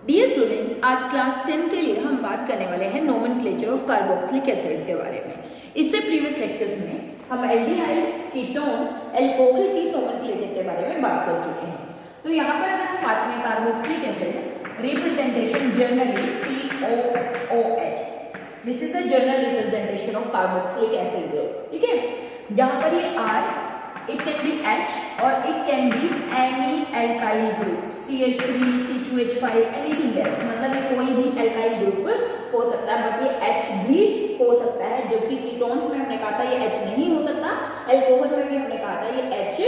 Dear student, आज class 10 के लिए हम बात करने वाले हैं नोमेनक्लेचर ऑफ कार्बोक्सिलिक एसिड्स के बारे में। इससे प्रीवियस लेक्चर्स में हम एल्डिहाइड, कीटोन, एल्कोहल की नोमेनक्लेचर के बारे में बात कर चुके हैं। तो यहाँ पर अगर हम बात करें carboxylic acid representation generally COOH, this is the general representation of carboxylic acid group. ठीक है, जहाँ पर ये R, it can be H or it can be any alkyl group, CH3, C2H5, anything else, मतलब ये कोई भी alkyl group हो सकता है, बट ये H भी हो सकता है। जबकि कीटोन्स में हमने कहा था ये H नहीं हो सकता, अल्कोहल में भी हमने कहा था ये H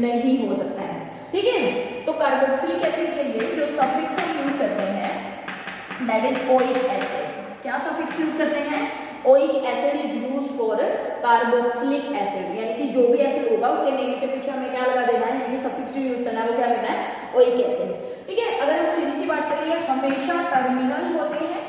नहीं हो सकता है। ठीक है, तो कार्बोक्सिलिक एसिड के लिए जो सफिक्स हम यूज करते हैं दैट इज ओइक एसिड। क्या सफिक्स यूज करते हैं? Oic acid is used for carboxylic acid, यानी कि जो भी एसिड होगा उसके नेम के पीछे हमें क्या लगा देना है, यानी कि सफिक्स जो यूज करना है वो क्या करना है, ओइक एसिड। ठीक है, अगर हम सीधी सी बात करें, ये हमेशा टर्मिनल होते हैं,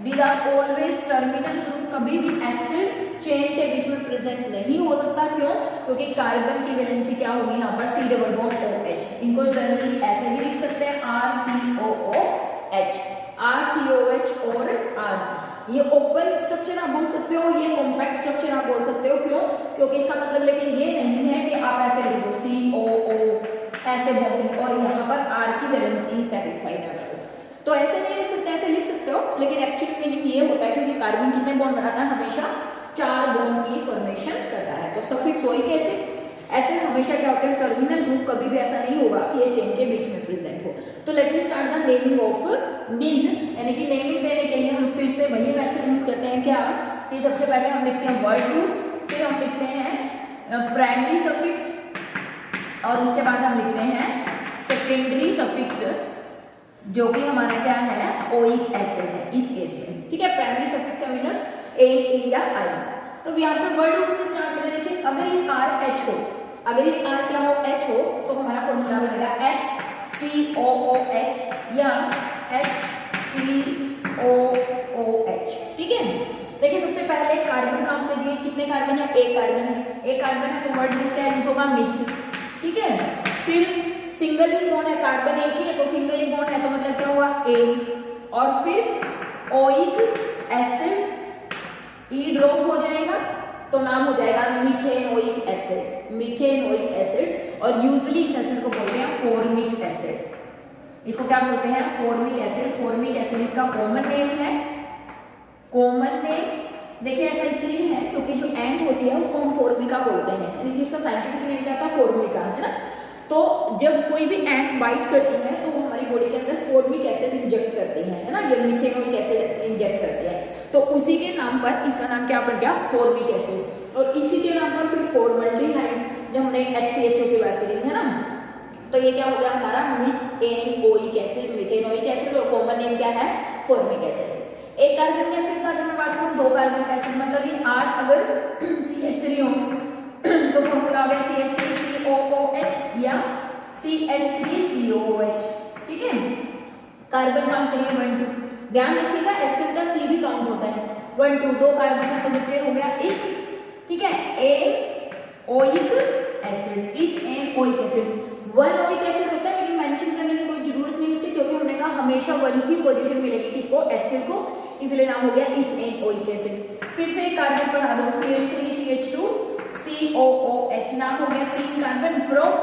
these are always terminal group, कभी भी एसिड चेन के बीच में प्रेजेंट नहीं हो सकता। क्यों? क्योंकि कार्बन की वैलेंसी क्या होगी यहाँ पर, C डबल बॉन्ड OH। इनको जनरली ऐसे भी लिख सकते हैं RCOOH, RCOH और RC। ये ओपन स्ट्रक्चर आप बोल सकते हो, ये कॉम्पैक्ट स्ट्रक्चर आप बोल सकते हो। क्यों? क्योंकि इसका मतलब लेकिन ये नहीं है कि आप ऐसे लिख दो COO ऐसे बॉन्डिंग और यहाँ पर R की वैलेंसी ही सेटिस्फाइड है। तो ऐसे नहीं लिख सकते, ऐसे लिख सकते हो, लेकिन एक्चुअली मीनिंग ये होता है क्योंकि कार्बन कितने बॉन्ड बनाता है, हमेशा 4 बॉन्ड की फॉर्मेशन करता है। तो सफिक्स ओइक एसिड ऐसे हमेशा क्या होते हैं, टर्मिनल ग्रुप, कभी भी ऐसा नहीं होगा कि ये चेन के बीच में प्रेजेंट हो। तो let me start the naming of these, यानी कि नेमिंग देने के लिए हम फिर से वही मेथड यूज करते हैं। क्या? फिर सबसे पहले हम लिखते हैं वर्ड रूट, फिर हम लिखते हैं प्राइमरी सफिक्स और उसके बाद हम लिखते हैं सेकेंडरी सफिक्स, जो कि हमारा क्या है, ओइक एसिड है इस केस में। ठीक है, प्राइमरी सफिक्स का मीनर ए या आई। तो यहाँ पे वर्ड रूट से स्टार्ट करें। देखिए, अगर ये RH हो, अगर ये R क्या हो, H हो, तो हमारा फॉर्मूला बनेगा HCOOH या HCOOH। ठीक है, देखिए सबसे पहले कार्बन काउंट कीजिए, कितने कार्बन है, एक कार्बन है। एक कार्बन है तो वर्ड रूट क्या यूज होगा, मिथ। ठीक है, फिर सिंगल ही बॉन्ड है, कार्बन एक ही है तो सिंगल ही बॉन्ड है तो मतलब क्या हुआ, A। और फिर ओइक एसिड E ड्रॉप हो जाएगा तो नाम हो जाएगा मीथेनोइक एसिड, मीथेनोइक एसिड। और यूजुअली इस एसिड को बोलते हैं फॉर्मिक एसिड। इसको क्या बोलते हैं, फॉर्मिक एसिड। फॉर्मिक एसिड इसका कॉमन नेम है। कॉमन नेम देखिए ऐसा इसलिए है क्योंकि जो एंड होती है उसको हम फॉर्मिका बोलते हैं, यानी कि उसका साइंटिफिक नेम क्या था, फॉर्मिका, है ना। तो जब कोई भी एंट बाइट करती है तो वो हमारी बॉडी के अंदर फॉर्मिक एसिड इंजेक्ट करती है ना, ये मीथेनोइक एसिड इंजेक्ट करती है। तो उसी के नाम पर इसका नाम क्या पड़ गया, फॉर्मिक एसिड। और इसी के नाम पर फिर फॉर्मल्डिहाइड, जब हमने HCHO की बात करी है ना, तो ये क्या हो गया हमारा मीथेनोइक एसिड, मीथेनोइक एसिड। और कॉमन नेम क्या है, फॉर्मिक एसिड। एक कार्बन का एसिड का अगर मैं बात करूँ, 2 कार्बन का एसिड, मतलब ये R अगर CH3 हो तो फॉर्मूला हो गया CH3COOH या CH3COOH। ठीक है, कार्बन काउंट करिए 1 2, ध्यान रखिएगा एसिड का C भी काउंट होता है। 1 2, 2 कार्बन है तो बचे हो गया इथ। ठीक है, A oic acid, eth an oic acid. 1 oic acid होता है, लेकिन मेंशन करने की कोई जरूरत नहीं होती क्योंकि हमने कहा हमेशा 1 ही पोजीशन मिलेगी किसको, एसिड को, इसलिए नाम हो गया इथ एन ओइक एसिड। फिर से कार्बन बढ़ा दो, CH3 CH2 COOH, नाम हो गया 3 carbon prop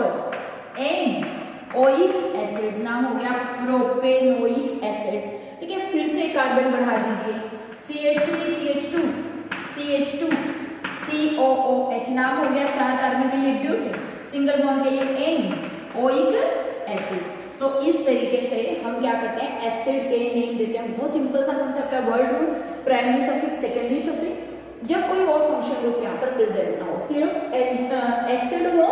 an oic acid, नाम हो गया प्रोपेनोइक एसिड। ठीक है, फिर से कार्बन बढ़ा दीजिए, CH3 CH2 CH2 COOH, नाम हो गया 4 कार्बन के लिए ब्यूट, सिंगल बॉन्ड के लिए एन ओइक एसिड। तो इस तरीके से हम क्या करते हैं, एसिड के नेम देते हैं। बहुत सिंपल सा कांसेप्ट है, word root, primary suffix, secondary suffix. जब कोई और फंक्शन ग्रुप यहाँ पर प्रेजेंट ना हो, सिर्फ एसिड हो,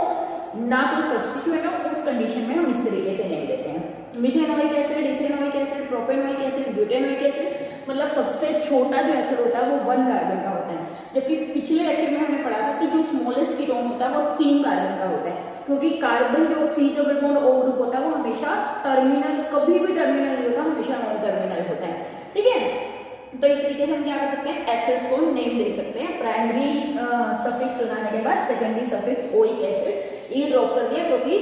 ना कोई सब्स्टिट्यूएंट हो, उस कंडीशन में हम इस तरीके से नेम देते हैं। Methanoic acid, ethanoic acid, propanoic acid, butanoic acid. मतलब सबसे छोटा जो एसिड होता है वो 1 कार्बन का होता है, जबकि पिछले लेक्चर में हमने पढ़ा था कि जो स्मॉलेस्ट कीटोन होता है वो 3 कार्बन का होता है, क्योंकि कार्बन जो C double bond O group होता है वो हमेशा टर्मिनल, कभी भी टर्मिनल नहीं होता, हमेशा नॉन टर्मिनल होता है। ठीक है, तो इस तरीके से हम क्या कर सकते हैं, एसिड्स को नेम दे सकते हैं। प्राइमरी सफिक्स लगाने के बाद सेकेंडरी सफिक्स ओइक एसिड, ई ड्रॉप कर दिया क्योंकि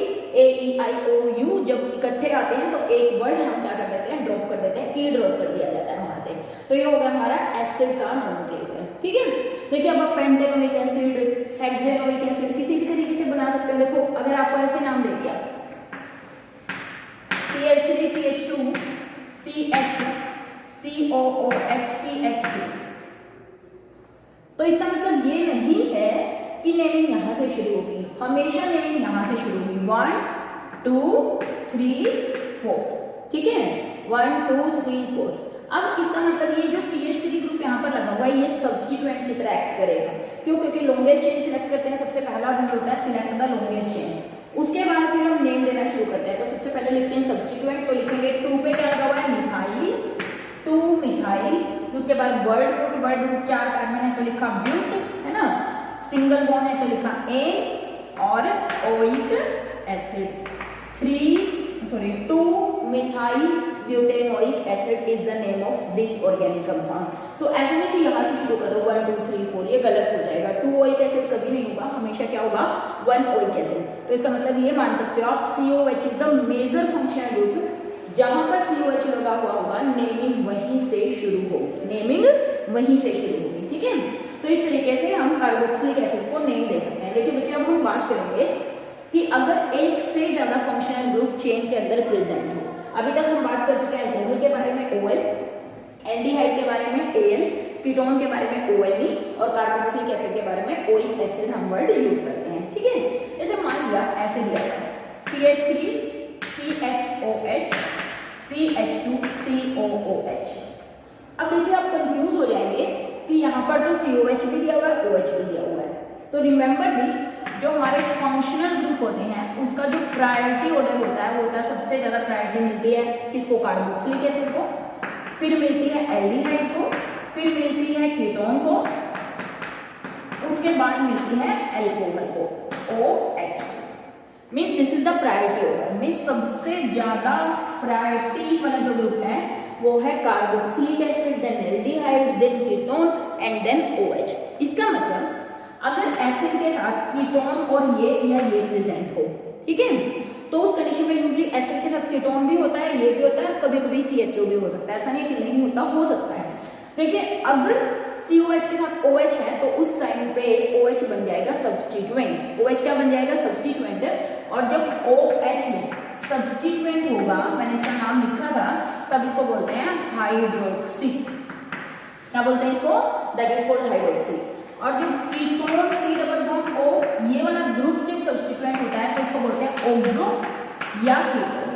AEIOU जब इकट्ठे आते हैं तो एक वर्ड हम क्या कर देते हैं, ड्रॉप कर देते हैं। ई ड्रॉप कर दिया जाता है वहां से। तो ये हो गया हमारा एसिड का नोमेनक्लेचर, ठीक है। देखिए अब आप पेंटेनोइक एसिड, हेक्सेनोइक एसिड किसी भी तरीके से बना सकते हो। देखो अगर आपको ऐसे नाम दे दिया CH3CH2 CH COOH CH3, तो इसका मतलब ये नहीं है कि नेमिंग यहां से शुरू होगी, हमेशा नेमिंग यहां से शुरू होगी 1 2 3 4, ठीक है 1 2 3 4। अब इसका मतलब ये जो CH3 ग्रुप यहाँ पर लगा हुआ है ये सब्स्टिट्यूएंट की तरह एक्ट करेगा। क्यों? क्योंकि लॉन्गेस्ट चेन सिलेक्ट करते हैं, सबसे पहला रूल होता है सिलेक्ट द लॉन्गेस्ट चेन। उसके बाद फिर हम नेम देना शुरू करते हैं। तो सबसे पहले लिखते हैं सब्स्टिट्यूएंट, तो लिखेंगे 2 पे क्या लगा हुआ है मिथाइल, 2 मिथाइल। उसके बाद वर्ड रूट 4 कार्बन है तो लिखा ब्यूट, है ना, सिंगल बॉन्ड है तो लिखा ए, और oic acid 2 methyl butanoic acid is the name of this organic compound. तो ऐसा नहीं कि यहाँ से शुरू कर दो 1 2 3 4, ये गलत हो जाएगा। 2 ओइक एसिड कभी नहीं होगा, हमेशा क्या होगा 1 ओइक एसिड। तो इसका मतलब ये मान सकते हो आप COH is the major functional group, जहां पर COH लगा हुआ होगा नेमिंग वहीं से शुरू होगी, नेमिंग वहीं से शुरू होगी, ठीक है। तो इस तरीके से हम कार्बोक्सिलिक एसिड को नेम दे सकते हैं। देखिए बच्चे अब हम बात करेंगे कि अगर एक से ज्यादा फंक्शनल ग्रुप चेन के अंदर प्रेजेंट हो। अभी तक हम बात कर चुके हैं अल्कोहल के बारे में OL, एल्डिहाइड के बारे में AL, कीटोन के बारे में OLE और कार्बोक्सिलिक एसिड के बारे में ओइक एसिड हम वर्ड यूज करते हैं, ठीक है। जैसे मान लिया ऐसे दिया हुआ है CH3 CHOH CH2 COOH। अब देखिए आप कंफ्यूज हो जाएंगे कि यहाँ पर तो COH भी दिया हुआ है, OH भी दिया हुआ है। तो रिमेंबर दिस, जो हमारे फंक्शनल ग्रुप होते हैं उसका जो प्रायोरिटी ऑर्डर होता है वो होता है सबसे ज्यादा प्रायोरिटी मिलती है किसको, कार्बोक्सिलिक एसिड को, फिर मिलती है एल्डिहाइड को, फिर मिलती है कीटोन को, उसके बाद मिलती है एल्कोहल को OH। Means this is the priority order. Means सबसे ज्यादा प्रायोरिटी वाला जो ग्रुप है वो है carboxylic acid, then aldehyde, then ketone and then OH। इसका मतलब अगर एसिड के साथ कीटोन और ये या ये प्रेजेंट हो, ठीक है, तो उस कंडीशन में यूजुअली एसिड के साथ कीटोन भी होता है, ये भी होता है, कभी कभी CHO भी हो सकता है, ऐसा नहीं कि नहीं होता, हो सकता है। देखिए अगर COH के साथ OH है तो उस टाइम पे OH बन जाएगा सब्स्टिट्यूएंट। OH क्या बन जाएगा, सब्स्टिट्यूएंट। और जब OH सब्स्टिट्यूएंट होगा, मैंने इसका नाम लिखा था, तब इसको बोलते हैं हाइड्रोक्सी। क्या बोलते हैं इसको, दैट इज कॉल्ड हाइड्रोक्सी। और जब ketone C double bond O ये वाला ग्रुप जब सब्स्टिट्यूएंट होता है तो इसको बोलते हैं ऑक्सो या कीटोन।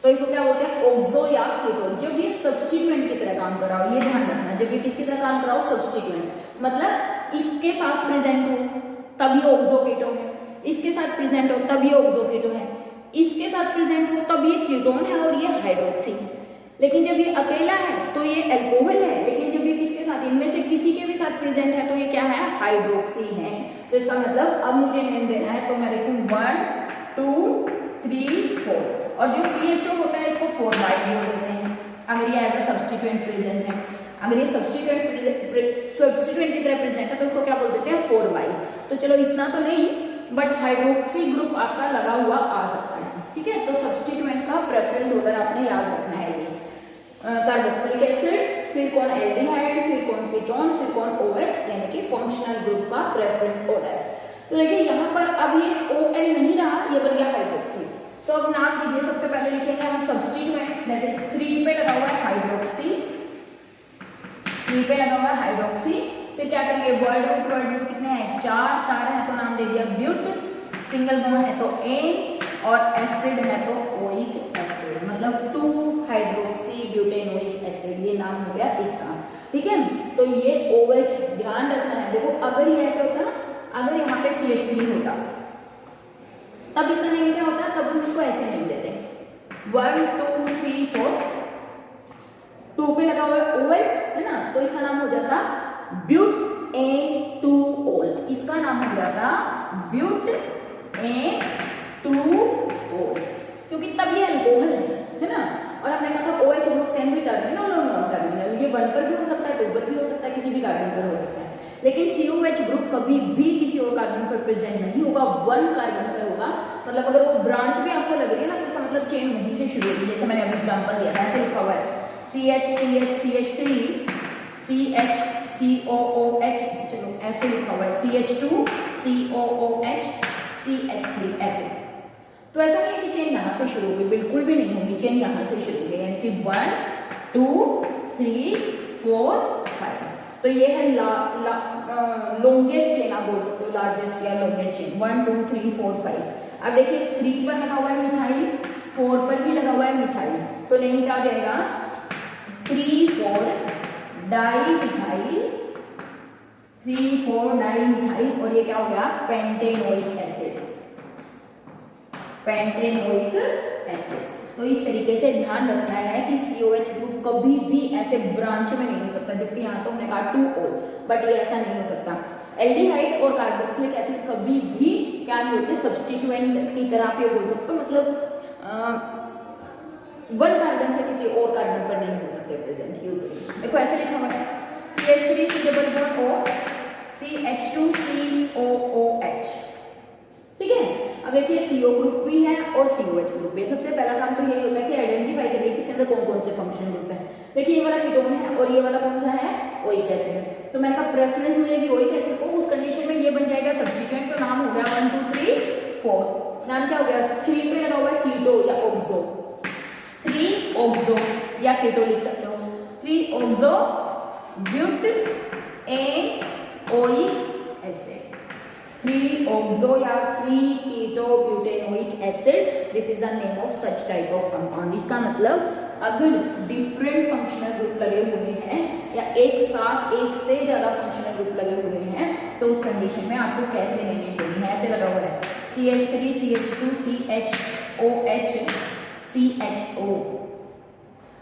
तो इसको क्या बोलते हैं, ऑक्सो या कीटोन। जब ये सब्स्टिट्यूएंट की तरह काम कर रहा हो, ये ध्यान रखना, जब ये किसकी तरह काम कर रहा हो, सब्स्टिट्यूएंट, मतलब इसके साथ प्रेजेंट हो तभी ऑक्सो कीटोन है, इसके साथ प्रेजेंट हो तब ये ऑक्सो कीटोन है, इसके साथ प्रेजेंट हो तब ये कीटोन है और ये हाइड्रोक्सी है। लेकिन जब ये अकेला है तो ये अल्कोहल है, लेकिन जब ये किसके साथ, इनमें से किसी के भी साथ प्रेजेंट है तो ये क्या है, हाइड्रोक्सी है। तो इसका मतलब अब मुझे नेम देना है तो मैं लिखूं 1 2 3 4। और जो CHO होता है इसको 4 बोल देते हैं अगर ये एज अ सब्स्टिट्यूएंट प्रेजेंट है। अगर ये सब्स्टिट्यूएंट की तरह प्रेजेंट है तो इसको क्या बोल देते हैं, 4 तो चलो इतना तो नहीं, बट हाइड्रोक्सी ग्रुप आपका लगा हुआ आ सकता है, ठीक है। तो सब्स्टिट्यूएंट का प्रेफरेंस ऑर्डर आपने याद रखना है, ये कार्बोक्सिलिक एसिड, फिर कौन एल्डिहाइड, फिर कौन कीटोन, फिर कौन OH, यानी कि फंक्शनल ग्रुप का प्रेफरेंस ऑर्डर। तो देखिए यहाँ पर अब ये OL नहीं रहा, ये बन गया हाइड्रोक्सी। तो अब नाम दीजिए, सबसे पहले लिखेंगे हम सब्स्टिट्यूएंट, दैट इज 3 पे लगा हुआ है हाइड्रोक्सी, 3 पे लगा हुआ है हाइड्रोक्सी। फिर क्या करेंगे, वर्ड रूट कितने हैं, 4 है तो नाम दे दिया ब्यूट, सिंगल बॉन्ड है तो A, और एसिड है तो ओइक एसिड, मतलब 2 हाइड्रोक्सी ब्यूटेनोइक एसिड, ये नाम हो गया इसका, ठीक है। तो ये OH ध्यान रखना है। देखो अगर ये ऐसे होता ना, अगर यहाँ पे CH3 होता तब इसका नेम क्या होता, तब हम इसको ऐसे नेम देते हैं 1 2 3 4, 2 पे लगा हुआ है OL, है ना, तो इसका नाम हो जाता ब्यूट A2OL, इसका नाम हो जाता ब्यूट A2OL, क्योंकि तब ये अल्कोहल है ना। और हमने कहा था OH group can be terminal और नॉन टर्मिनल, ये 1 पर भी हो सकता है, 2 पर भी हो सकता है, किसी भी कार्बन पर हो सकता है। लेकिन COH ग्रुप कभी भी किसी और कार्बन पर प्रेजेंट नहीं होगा, 1 कार्बन पर होगा। मतलब अगर वो ब्रांच भी आपको लग रही है ना तो इसका मतलब चेन वहीं से शुरू होगी। जैसे मैंने अभी एग्जांपल दिया था, ऐसे लिखा हुआ है CH3, CH COOH, चलो ऐसे लिखा हुआ है CH2 COOH CH3 ऐसे। तो ऐसा नहीं है कि चेन यहाँ से शुरू होगी, बिल्कुल भी नहीं होगी, चेन यहाँ से शुरू होगी, यानी कि 1 2 3 4 5। तो ये है लॉन्गेस्ट चेन, आप बोल सकते हो लार्जेस्ट या लॉन्गेस्ट चेन। 1 2 3 4 5। अब देखिए 3 पर लगा हुआ है मिथाइल, 4 पर भी लगा हुआ है मिथाइल, तो नेम क्या हो जाएगा 3,4 डाई मिथाइल, 3,4 डाई मिथाइल, और ये क्या हो गया पेंटेनोइक एसिड, पेंटेनोइक एसिड। तो इस तरीके से ध्यान रखना है कि COH ग्रुप कभी भी ऐसे ब्रांच में नहीं हो सकता, जबकि यहाँ तो हमने कहा 2O, बट ये ऐसा नहीं हो सकता। एल्डिहाइड और कार्बोक्सिलिक एसिड कभी भी क्या नहीं होते, सब्स्टिट्यूएंट की तरह आप ये बोल सकते हो, मतलब 1 कार्बन से किसी और कार्बन पर नहीं हो सकते प्रेजेंट। यूजुअली देखो ऐसे लिखा हुआ है CH3 C double bond O CH2 COOH, ठीक है। अब देखिए CO ग्रुप भी है और COH ग्रुप भी है। सबसे पहला काम तो यही होता है कि आइडेंटिफाई करिए कि इसके अंदर कौन कौन से फंक्शनल ग्रुप है। देखिए ये वाला कीटोन है और ये वाला कौन सा है, ओइक एसिड है, तो मैंने कहा प्रेफरेंस मिलेगी ओइक एसिड को। उस कंडीशन में ये बन जाएगा सब्स्टिट्यूएंट, तो नाम हो गया 1 2 3 4। नाम क्या हो गया, 3 पे लगा हुआ है कीटो या ऑक्सो, 3 ऑक्सो या कीटो लिख सकते हो, 3 oxo ब्यूट N oic acid, 3 oxo या 3 keto butanoic acid. This is the name of such type of compound. इसका मतलब अगर डिफरेंट फंक्शनल ग्रुप लगे हुए हैं या एक साथ एक से ज्यादा फंक्शनल ग्रुप लगे हुए हैं, तो उस कंडीशन में आपको कैसे नेमिंग देनी है। ऐसे लगा हुआ है CH3 CH2 CHOH CHO।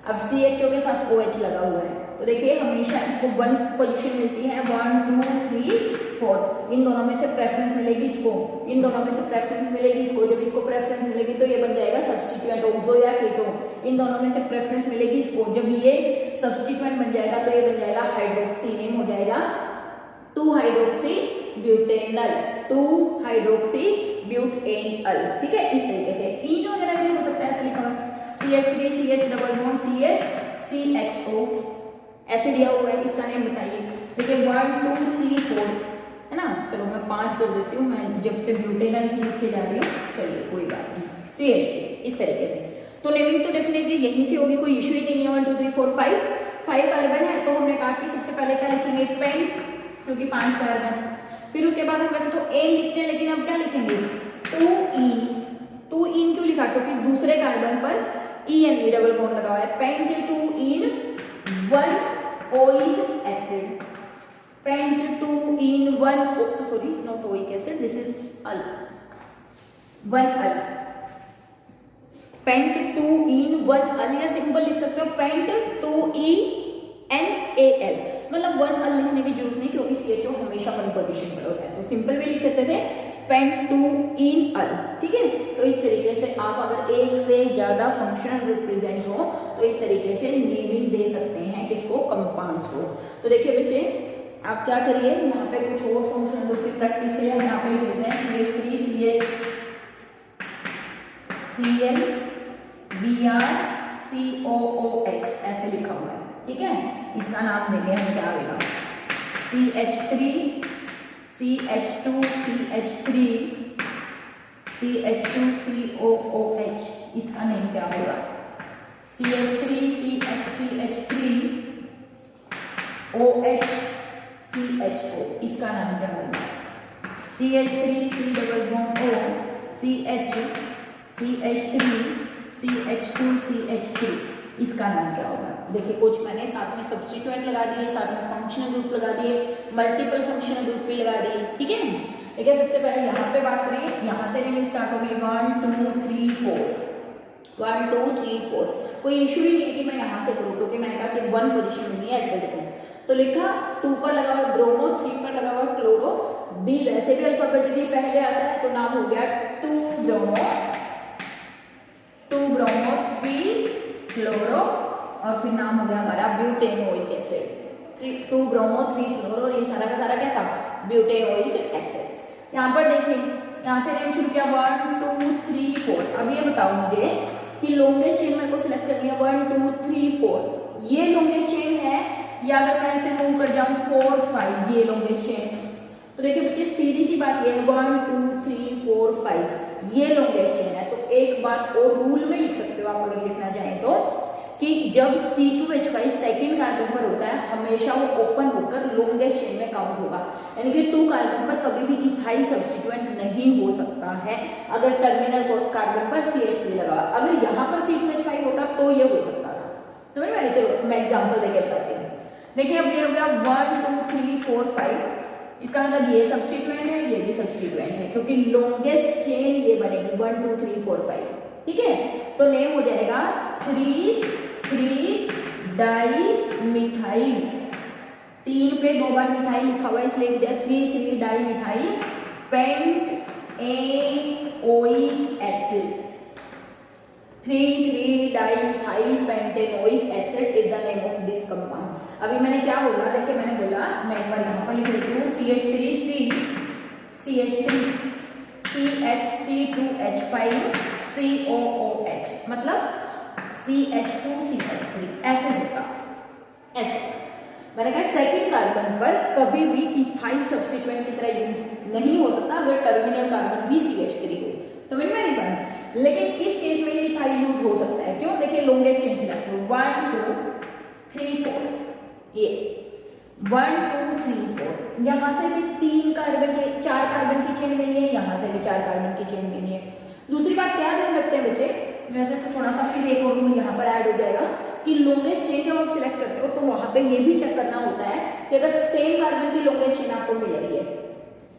अब CHO के साथ OH लगा हुआ है, तो देखिए हमेशा इसको 1 पोजीशन मिलती है, 1 2 3 4। इन दोनों में से प्रेफरेंस मिलेगी इसको, इन दोनों में से प्रेफरेंस मिलेगी इसको। जब इसको प्रेफरेंस मिलेगी तो ये बन जाएगा सब्स्टिट्यूएंट ऑक्सो या कीटो। इन दोनों में से प्रेफरेंस मिलेगी इसको, जब ये सब्स्टिट्यूएंट बन जाएगा तो ये बन जाएगा हाइड्रोक्सी, नेम हो जाएगा 2 हाइड्रोक्सी ब्यूटेनल, 2 हाइड्रोक्सी ब्यूटेनल, ठीक है। इस तरीके से इन वगैरह भी हो सकता है, ऐसे लिखा हुआ CH3 CH double bond CH CHO ऐसे दिया हुआ है। इसका नेम बताइए, देखिए 1 2 3 4 है ना। चलो मैं 5 कर देती हूँ, मैं जब से ब्यूटेनल ही लिखे जा रही हूँ, चलिए कोई बात नहीं। CH इस तरीके से, तो नेमिंग तो डेफिनेटली यहीं से होगी, कोई इशू ही नहीं है। 1 2 3 4 5 कार्बन है, तो हमने कहा कि सबसे पहले क्या लिखेंगे पेंट, क्योंकि 5 कार्बन है। फिर उसके बाद हम वैसे तो एन लिखते हैं, लेकिन अब क्या लिखेंगे 2 इन क्यों लिखा, क्योंकि दूसरे कार्बन पर EN डबल बॉन्ड लगा हुआ है। Pent 2 en 1 oic acid, pent 2 en 1 sorry not oic acid, this is al 1 al, pent 2 en 1 al, या सिंपल लिख सकते हो पेंट 2ENAL। मतलब 1 अल लिखने की जरूरत नहीं, क्योंकि CHO हमेशा 1 पोजीशन पर होता है, तो सिंपल भी लिख सकते थे पेंट 2 इन अल, ठीक है। तो इस तरीके से आप अगर एक से ज्यादा फंक्शनल ग्रुप प्रेजेंट हो तो इस तरीके से नेमिंग दे सकते हैं किसको, कंपाउंड्स को। तो देखिए बच्चे आप क्या करिए, यहाँ पे कुछ और फंक्शनल ग्रुप की प्रैक्टिस के लिए हम यहाँ पे लिख देते हैं CH3 CH Cl Br COOH ऐसे लिखा हुआ है, ठीक है। इसका नाम देंगे हम, क्या होगा CH3 CH2 CH3 CH2 COOH, इसका नेम क्या होगा CH3 CH CH3 OH CHO, इसका नाम क्या होगा CH3 C double bond O CH CH3 CH2 CH3, इसका नाम क्या होगा। देखिए कुछ मैंने साथ में सब्स्टिट्यूएंट लगा दिए, साथ में फंक्शनल ग्रुप लगा दिए, मल्टीपल फंक्शनल ग्रुप भी लगा दिए, ठीक है। देखिए सबसे पहले यहाँ पे बात करें, यहाँ से नेमिंग स्टार्ट होगी 1 2 3 4, 1 2 3 4। कोई इशू ही नहीं है कि मैं यहाँ से करूँ, क्योंकि मैंने कहा कि 1 पोजीशन मिलनी है एसिड को। तो लिखा 2 पर लगा हुआ ब्रोमो, 3 पर लगा हुआ क्लोरो, B वैसे भी अल्फाबेटिकली पहले आता है, तो नाम हो गया 2 ब्रोमो 3 क्लोरो, और फिर नाम हो गया हमारा ब्यूटेनोइक एसिड, 2 ब्रोमो 3 क्लोरो, और ये सारा का सारा क्या था ब्यूटेनोइक एसिड। यहाँ पर देखिए, यहाँ से नेम शुरू किया 1 2 3 4। अब ये बताओ मुझे कि लॉन्गेस्ट चेन मेरे को सिलेक्ट करनी है 1 2 3 4, ये लॉन्गेस्ट चेन है, या अगर मैं ऐसे मूव कर जाऊं 4 5 ये लॉन्गेस्ट चेन है। तो देखिए बच्चे सीधी सी बात ये है 1 2 3 4 5 ये लॉन्गेस्ट चेन है। तो एक बात और रूल में लिख सकते हो आप अगर लिखना चाहें तो, कि जब C2H5 सेकेंड कार्बन पर होता है हमेशा वो ओपन होकर लॉन्गेस्ट चेन में काउंट होगा, यानी कि 2 कार्बन पर कभी भी इथाइल सब्स्टिट्यूएंट नहीं हो सकता है अगर टर्मिनल कार्बन पर CH3 लगा। अगर यहाँ पर C2H5 होता तो ये हो सकता था, समझ में आ रही? चलो मैं एग्जाम्पल देके बताती हूँ। देखिए अब ये हो गया 1 2 3 4 5, इसका मतलब ये सब्स्टिट्यूएंट है, ये भी सब्स्टिट्यूएंट है, क्योंकि लॉन्गेस्ट चेन ये बनेगी 1 2 3 4 5, ठीक है। तो नेम हो जाएगा 3 डाई मिथाइल, 3 पे 2 बार मिथाइल लिखा हुआ है इसलिए लिख दिया 3 di methyl pentanoic acid. 3 di methyl pentanoic acid is the name of this compound. अभी मैंने क्या बोला, देखिए मैंने बोला, मैं एक बार यहाँ पर लिख लेती हूँ CH3 CH3 CH2H5 COOH, मतलब CH2CH3 ऐसे होता, ऐसे। मैंने कहा सेकेंड कार्बन पर कभी भी इथाइल सब्स्टिट्यूएंट की तरह यूज नहीं हो सकता अगर टर्मिनल कार्बन भी CH3 हो, समझ में नहीं बात। लेकिन इस केस में ये इथाइल यूज हो सकता है, क्यों? देखिए लॉन्गेस्ट चेन सिलेक्ट करो 1 2 3 4, ये 1 2 3 4, यहाँ से भी 4 कार्बन की चेन मिलनी है, यहाँ से भी 4 कार्बन की चेन मिलनी है। दूसरी बात क्या ध्यान रखते हैं बच्चे, वैसे तो थोड़ा सा फिर एक और रूल यहाँ पर ऐड हो जाएगा कि लॉन्गेस्ट चेन जब आप सिलेक्ट करते हो तो वहाँ पे ये भी चेक करना होता है कि अगर सेम कार्बन की लॉन्गेस्ट चेन आपको मिल रही है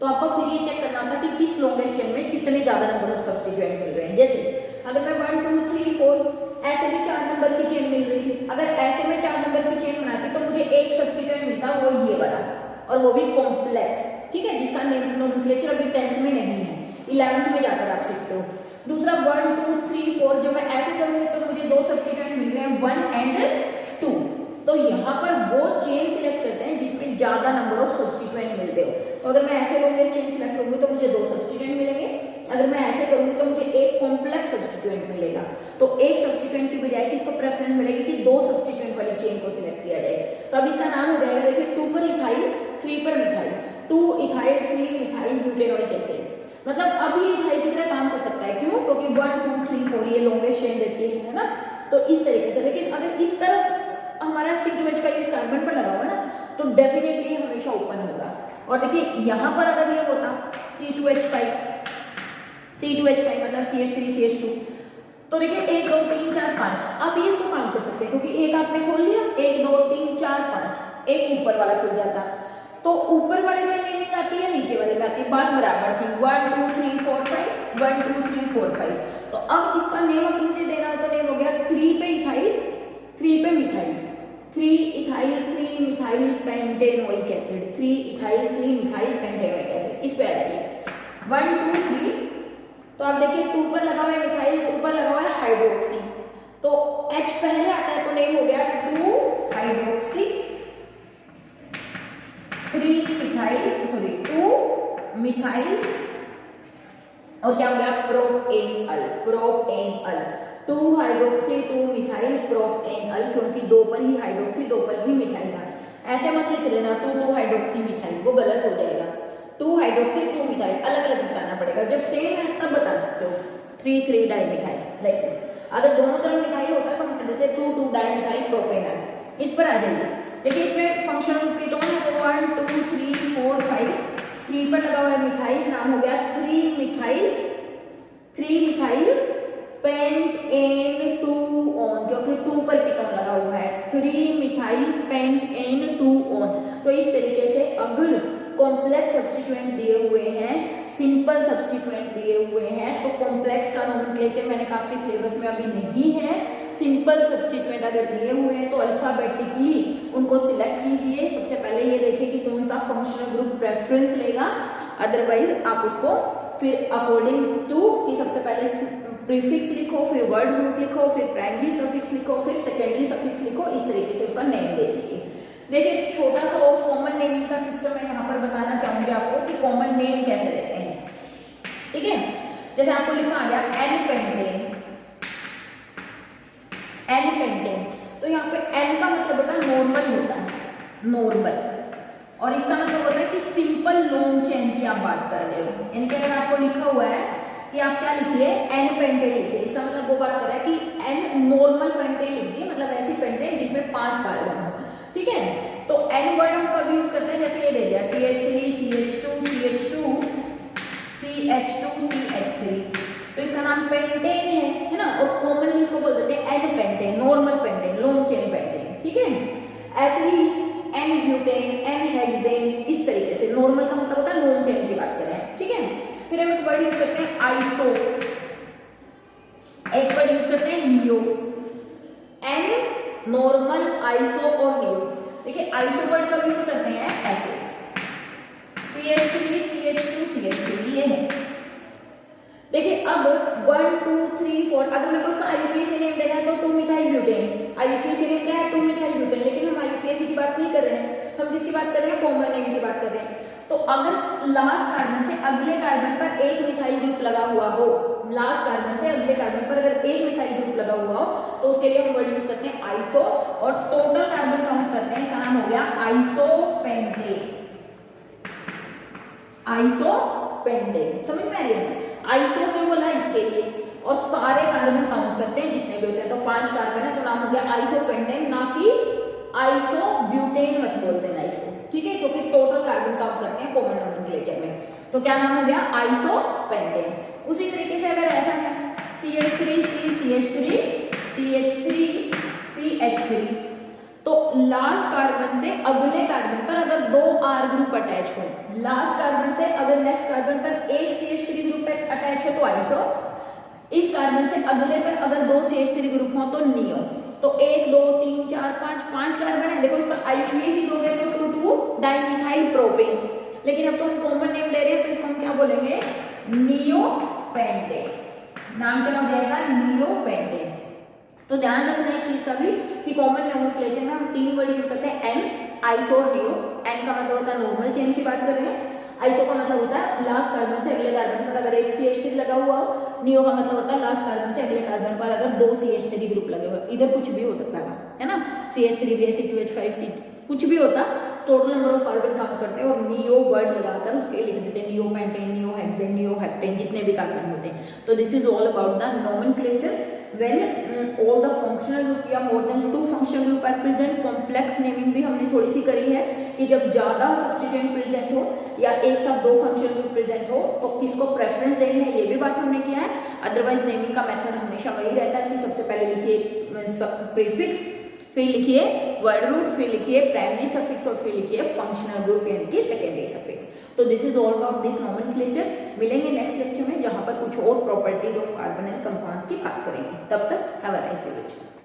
तो आपको फिर ये चेक करना होता है कि किस लॉन्गेस्ट चेन में कितने ज्यादा नंबर ऑफ सब्स्टिट्यूएंट मिल रहे हैं। जैसे अगर मैं 1 2 3 4 ऐसे भी 4 नंबर की चेन मिल रही थी, अगर ऐसे में 4 नंबर की चेन बनाती तो मुझे एक सब्स्टिट्यूएंट मिलता, वो ये वाला, और वो भी कॉम्प्लेक्स, ठीक है, जिसका नोमेनक्लेचर अभी 10th में नहीं है, 11th में जाकर आप सीखते हो। दूसरा 1 2 3 4 जब मैं ऐसे करूंगी तो मुझे 2 सब्स्टिट्यूएंट मिल रहे हैं 1 एंड 2, तो यहाँ पर वो चेन सिलेक्ट करते हैं जिसमें ज्यादा नंबर ऑफ सब्स्टिट्यूएंट मिलते हो। तो अगर मैं ऐसे लॉन्गेस्ट चेन सिलेक्ट करूंगी तो मुझे 2 सब्स्टिट्यूएंट मिलेंगे, अगर मैं ऐसे करूंगी तो मुझे एक कॉम्प्लेक्स सब्स्टिट्यूएंट मिलेगा। तो एक सब्स्टिट्यूएंट की बजाय किसको प्रेफरेंस मिलेगी कि 2 सब्स्टिट्यूएंट वाली चेन को सिलेक्ट किया जाए। तो अब इसका नाम हो जाएगा, देखिए 2 पर इथाइल 3 पर methyl, 2 ethyl 3 methyl butanoic acid, मतलब अब ये इथाइल की तरह काम कर सकता है, क्यों? क्योंकि 1 2 3 4 ये लॉन्गेस्ट चेन देती है ना, तो इस तरीके से। लेकिन अगर इस तरफ हमारा C2H5 इस कार्बन पर लगा हुआ ना तो डेफिनेटली हमेशा ओपन होगा। और देखिए यहाँ पर अगर ये होता C2H5 मतलब CH3 CH2, तो देखिए 1 2 3 4 5 आप ये इसको काउंट कर सकते हैं, क्योंकि एक आपने खोल लिया, 1 2 3 4 5, एक ऊपर वाला खुल जाता, तो ऊपर वाले में नेमिंग आती है, नीचे वाले में आती है, बात बराबर थी 1 2 3 4 5 1 2 3 4 5। तो अब इसका नेम अगर मुझे देना हो तो नेम हो गया 3 पे इथाइल 3 पे methyl, 3 ethyl 3 methyl pentanoic acid, 3 ethyl 3 methyl pentanoic acid, इस पे आ जाइए 1 2 3। तो आप देखिए 2 पर लगा हुआ है मिथाइल, 2 पर लगा हुआ है हाइड्रोक्सी, तो H पहले आता है तो नेम हो गया 2 हाइड्रोक्सी 3 मिथाइल और क्या हो गया प्रोपेनल 2 हाइड्रोक्सी 2 मिथाइल प्रोपेनल, क्योंकि 2 पर ही हाइड्रोक्सी 2 पर ही मिथाइल था। ऐसे मत लिख लेना 2 हाइड्रोक्सी मिथाइल, वो गलत हो जाएगा। 2 हाइड्रोक्सी 2 मिथाइल अलग अलग बताना पड़ेगा, जब सेम है तब बता सकते हो 3 डाई मिथाइल लाइक दिस। अगर दोनों तरफ मिथाइल होता है तो हम कह देते हैं 2 डाई मिथाइल प्रोपेनल। इस पर आ जाइए, देखिए इसमें फंक्शनल कीटोन है तो 1 2 3 4 5, 3 पर लगा हुआ है मिथाइल, नाम हो गया 3 मिथाइल पेंटेन-2-ऑन, क्योंकि 2 पर कीटोन लगा हुआ है 3 मिथाइल पेंटेन-2-ऑन। तो इस तरीके से अगर कॉम्प्लेक्स सब्स्टिट्यूएंट दिए हुए हैं, सिंपल सब्स्टिट्यूएंट दिए हुए हैं, तो कॉम्प्लेक्स का नोमेनक्लेचर मैंने काफी सिलेबस में अभी नहीं है। सिंपल सब्स्टिट्यूएंट अगर दिए हुए हैं तो अल्फाबेटिकली उनको सिलेक्ट कीजिए। सबसे पहले ये देखिए कि कौन सा फंक्शनल ग्रुप प्रेफरेंस लेगा, अदरवाइज आप उसको फिर अकॉर्डिंग टू कि सबसे पहले प्रीफिक्स लिखो, फिर वर्ड रूट लिखो, फिर प्राइमरी सफिक्स लिखो, फिर सेकेंडरी सफिक्स लिखो, इस तरीके से उसका नेम दे दीजिए। देखिए छोटा सा और कॉमन नेमिंग का सिस्टम मैं यहाँ पर बताना चाहूंगी आपको कि कॉमन नेम कैसे देते हैं, ठीक है। जैसे आपको लिखा आ गया एन पेंटेन, तो यहाँ पे एन का नॉर्मल होता है, नॉर्मल। और इसका मतलब होता है कि सिंपल लॉन्ग चेन की आप बात कर रहे हो, इनके अगर आपको लिखा हुआ है कि आप क्या लिखिए, एन पेंटेन लिखिए, इसका मतलब वो बात कर रहा है कि एन नॉर्मल पेंटेन लिख दिए, मतलब ऐसी पेंटेन जिसमें 5 कार्बन हो, ठीक है। तो एन वर्ड हम कभी यूज करते हैं, जैसे ये दे दिया CH3 CH2 CH2 CH2 CH3, तो इसका नाम पेंटेन है ना। और कॉमनली इसको बोल देते हैं n pentane, normal pentane, long chain pentane, ठीक है। ऐसे ही एन ब्यूटेन, एन हेक्सेन, इस तरीके से। नॉर्मल का मतलब होता है लॉन्ग चेन की बात कर रहे हैं, ठीक है। फिर हम एक वर्ड यूज करते हैं आइसो, एक वर्ड यूज करते हैं नियो। एन, नॉर्मल, आइसो और नियो। देखिए आइसो वर्ड कब यूज करते हैं, ऐसे CH3 CH2 CH3, ये है। देखिए अब 1 2 3 4, अगर मेरे को इसका IUPAC नेम देना है तो 2 मिथाइल ब्यूटेन, IUPAC नेम क्या है, 2 मिथाइल ब्यूटेन। लेकिन हम IUPAC की बात नहीं कर रहे हैं, हम किसकी बात कर रहे हैं, कॉमन नेम की बात कर रहे हैं। तो अगर लास्ट कार्बन से अगले कार्बन पर एक मिथाइल ग्रुप लगा हुआ हो, लास्ट कार्बन से अगले कार्बन पर अगर एक मिथाइल ग्रुप लगा हुआ हो, तो उसके लिए हम वर्ड यूज करते हैं आइसो, और टोटल कार्बन काउंट करते हैं, इसका नाम हो गया आइसोपेंटेन। आइसोपेंटेन, समझ में आ रही है। आइसो क्यों बोला, इसके लिए। और सारे कार्बन काउंट करते हैं जितने भी होते हैं, तो 5 कार्बन है तो नाम हो गया आइसोपेंटेन, ना कि आइसोब्यूटेन मत बोल देना इसको, ठीक है, क्योंकि टोटल कार्बन काउंट करते हैं कॉमन नोमेनक्लेचर में। तो क्या नाम हो गया, आइसोपेंटेन। उसी तरीके से अगर ऐसा है CH3 CH3 CH3 CH3, तो लास्ट कार्बन से अगले कार्बन पर अगर 2 R ग्रुप अटैच हो, लास्ट कार्बन से अगर नेक्स्ट कार्बन पर एक CH3 ग्रुप अटैच हो तो आइसो, इस कार्बन से अगले पर अगर 2 CH3 ग्रुप हो तो नियो। तो 1 2 3 4 5 कार्बन है। देखो इसका IUPAC दोगे तो 2 डाइमिथाइल प्रोपेन, लेकिन अब तो हम कॉमन नेम ले रहे हैं तो इसको हम क्या बोलेंगे, नियोपेंटेन। नाम क्या हो जाएगा, नियोपेंटेन। तो ध्यान रखना इस चीज का भी कि कॉमन नोमेनक्लेचर में हम 3 वर्ड यूज करते हैं, एन, आइसो और नियो। एन का मतलब होता है नॉर्मल चेन की बात कर रहे हैं, आइसो का मतलब होता है लास्ट कार्बन से अगले कार्बन पर अगर एक CH3 लगा हुआ हो, नियो का मतलब होता है लास्ट कार्बन से अगले कार्बन पर अगर 2 CH3 ग्रुप लगे हुए, इधर कुछ भी हो सकता था, है ना, CH3BH6OH5 कुछ भी होता, total number of carbon count करते हैं और नियो वर्ड लगाकर उसके लिख देते हैं, neopentane, neo hexane, neo heptane, जितने भी कार्बन होते हैं। तो this is all about the nomenclature when all the functional group या more than 2 functional group are present। Complex naming भी हमने थोड़ी सी करी है कि जब ज्यादा सब्स्टिट्यूएंट प्रेजेंट हो या एक साथ 2 फंक्शनल ग्रुप प्रेजेंट हो तो किसको प्रेफरेंस देनी है, ये भी बात हमने किया है। अदरवाइज नेमिंग का मेथड हमेशा वही रहता है कि सबसे पहले लिखिए प्रीफिक्स, फिर लिखिए वर्ड रूट, फिर लिखिए प्राइमरी सफिक्स और फिर लिखिए फंक्शनल ग्रुप यानी कि सेकेंडरी सफिक्स। तो this is all about this nomenclature. मिलेंगे नेक्स्ट लेक्चर में जहां पर कुछ और properties of carbon and compounds की बात करेंगे। तब तक हैव अ नाइस डे।